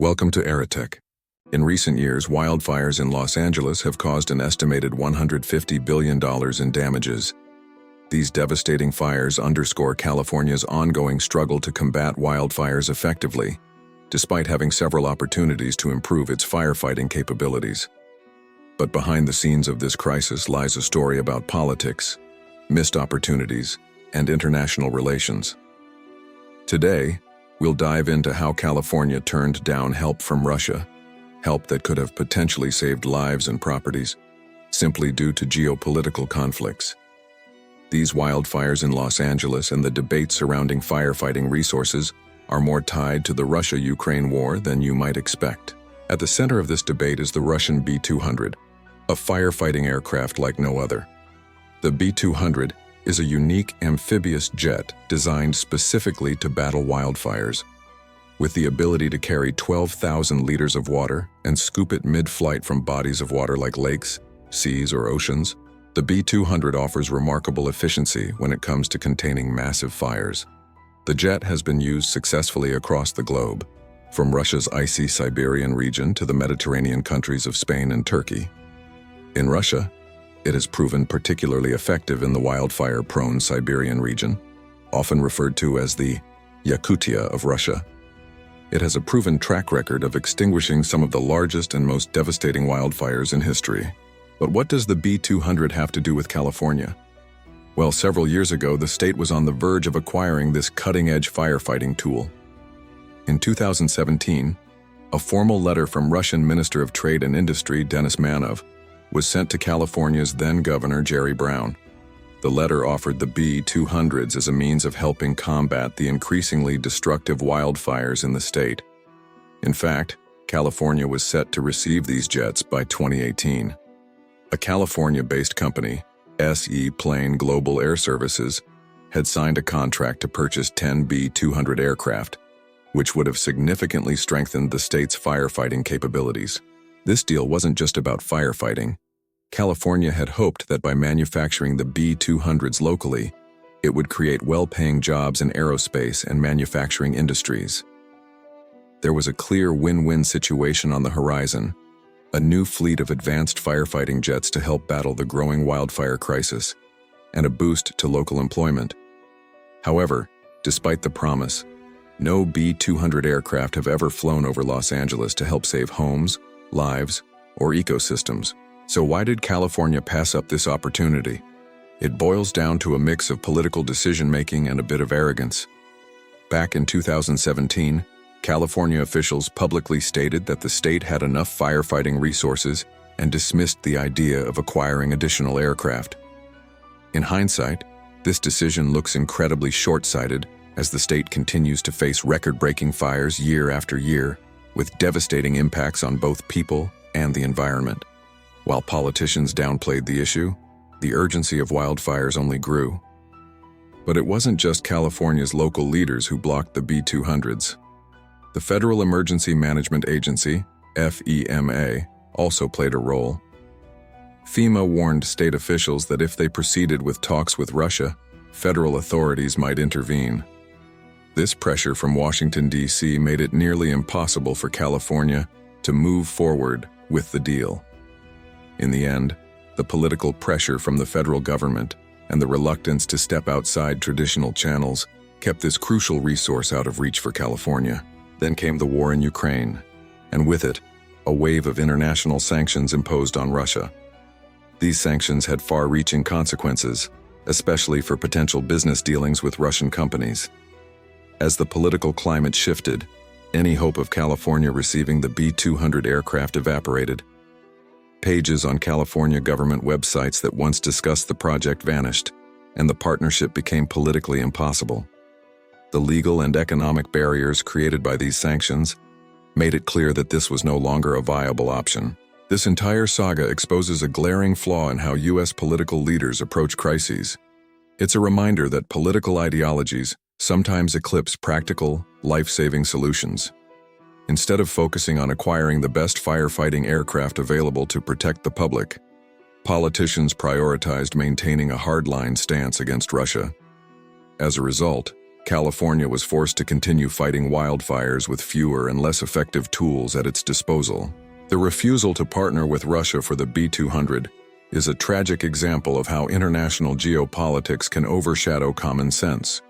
Welcome to Aerotech. In recent years, wildfires in Los Angeles have caused an estimated $150 billion in damages. These devastating fires underscore California's ongoing struggle to combat wildfires effectively, despite having several opportunities to improve its firefighting capabilities. But behind the scenes of this crisis lies a story about politics, missed opportunities, and international relations. Today, we'll dive into how California turned down help from Russia, help that could have potentially saved lives and properties, simply due to geopolitical conflicts. These wildfires in Los Angeles and the debate surrounding firefighting resources are more tied to the Russia-Ukraine war than you might expect. At the center of this debate is the Russian B-200, a firefighting aircraft like no other. The B-200 is a unique amphibious jet designed specifically to battle wildfires. With the ability to carry 12,000 liters of water and scoop it mid-flight from bodies of water like lakes, seas, or oceans, the B-200 offers remarkable efficiency when it comes to containing massive fires. The jet has been used successfully across the globe, from Russia's icy Siberian region to the Mediterranean countries of Spain and Turkey. In Russia, it has proven particularly effective in the wildfire-prone Siberian region, often referred to as the Yakutia of Russia. It has a proven track record of extinguishing some of the largest and most devastating wildfires in history. But what does the B-200 have to do with California? Well, several years ago, the state was on the verge of acquiring this cutting-edge firefighting tool. In 2017, a formal letter from Russian Minister of Trade and Industry, Denis Manov, was sent to California's then-Governor Jerry Brown. The letter offered the B-200s as a means of helping combat the increasingly destructive wildfires in the state. In fact, California was set to receive these jets by 2018. A California-based company, SE Plane Global Air Services, had signed a contract to purchase 10 B-200 aircraft, which would have significantly strengthened the state's firefighting capabilities. This deal wasn't just about firefighting. California had hoped that by manufacturing the B-200s locally, it would create well-paying jobs in aerospace and manufacturing industries. There was a clear win-win situation on the horizon, a new fleet of advanced firefighting jets to help battle the growing wildfire crisis, and a boost to local employment. However, despite the promise, no B-200 aircraft have ever flown over Los Angeles to help save homes, lives, or ecosystems. So why did California pass up this opportunity? It boils down to a mix of political decision-making and a bit of arrogance. Back in 2017, California officials publicly stated that the state had enough firefighting resources and dismissed the idea of acquiring additional aircraft. In hindsight, this decision looks incredibly short-sighted as the state continues to face record-breaking fires year after year, with devastating impacts on both people and the environment. While politicians downplayed the issue, the urgency of wildfires only grew. But it wasn't just California's local leaders who blocked the B-200s. The Federal Emergency Management Agency, FEMA, also played a role. FEMA warned state officials that if they proceeded with talks with Russia, federal authorities might intervene. This pressure from Washington, D.C. made it nearly impossible for California to move forward with the deal. In the end, the political pressure from the federal government and the reluctance to step outside traditional channels kept this crucial resource out of reach for California. Then came the war in Ukraine, and with it, a wave of international sanctions imposed on Russia. These sanctions had far-reaching consequences, especially for potential business dealings with Russian companies. As the political climate shifted, any hope of California receiving the B-200 aircraft evaporated. Pages on California government websites that once discussed the project vanished, and the partnership became politically impossible. The legal and economic barriers created by these sanctions made it clear that this was no longer a viable option. This entire saga exposes a glaring flaw in how U.S. political leaders approach crises. It's a reminder that political ideologies sometimes eclipse practical, life-saving solutions. Instead of focusing on acquiring the best firefighting aircraft available to protect the public, politicians prioritized maintaining a hardline stance against Russia. As a result, California was forced to continue fighting wildfires with fewer and less effective tools at its disposal. The refusal to partner with Russia for the B-200 is a tragic example of how international geopolitics can overshadow common sense.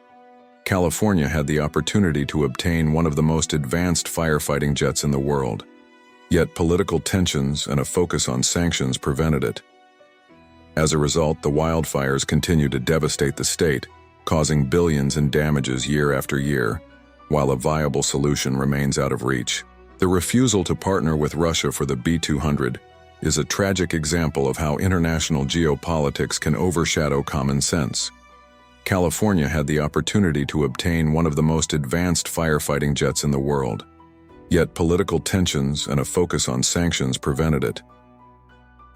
California had the opportunity to obtain one of the most advanced firefighting jets in the world, yet political tensions and a focus on sanctions prevented it. As a result, the wildfires continue to devastate the state, causing billions in damages year after year, while a viable solution remains out of reach. The refusal to partner with Russia for the B-200 is a tragic example of how international geopolitics can overshadow common sense. California had the opportunity to obtain one of the most advanced firefighting jets in the world, yet political tensions and a focus on sanctions prevented it.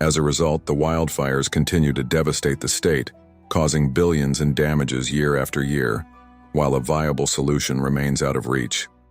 As a result, the wildfires continue to devastate the state, causing billions in damages year after year, while a viable solution remains out of reach.